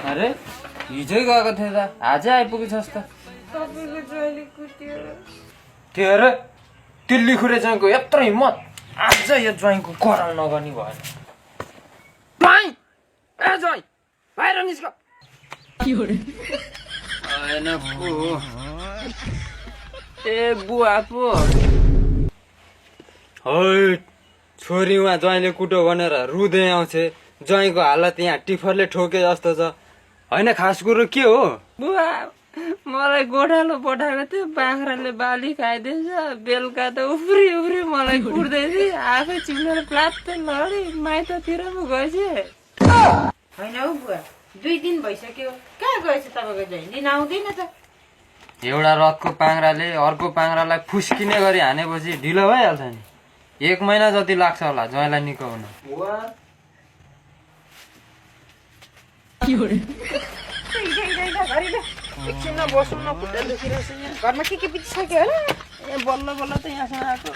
अरे हिजै गएको थियो त आजै आइपुगेछस् त त्यो हेर तिल्ली खुरे ज्वाइँको यत्रो हिम्मत आज यो ज्वाइँको कराउ नगर्ने भएन ज्वाइँ ए ज्वाइँ बाहिर निस्क आएन पो ए बुवा पो है छोरी उहाँ ज्वाइँले कुटो भनेर रुँदै आउँछ ज्वाइँको हालत यहाँ टिफरले ठोके जस्तो छ होइन खास कुरो के हो बुवा मलाई गोठालो पठाएको थियो बाख्राले बाली खाइदिएछ बेलुका त उफ्री उफ्री मलाई कुट्दै थियो आफै चिप्लेर प्लात्तै लडी माइततिर पो गएछ होइन हौ बुवा 2 दिन भइसक्यो कहाँ गएछ तपाईँको ज्वाइँ लिन आउँदैन त एउटा रथको पाङ्राले अर्को पाङ्रालाई फुस्किने गरी हानेपछि ढिलो भइहाल्छ नि 1 महिना जति लाग्छ होला ज्वाइँलाई निको हुन एकछिनमा बसौँ न खुट्टा दुखिरहेछ यहाँ घरमा के बितिसक्यो होला ए बल्ल बल्ल त यहाँसम्म आएको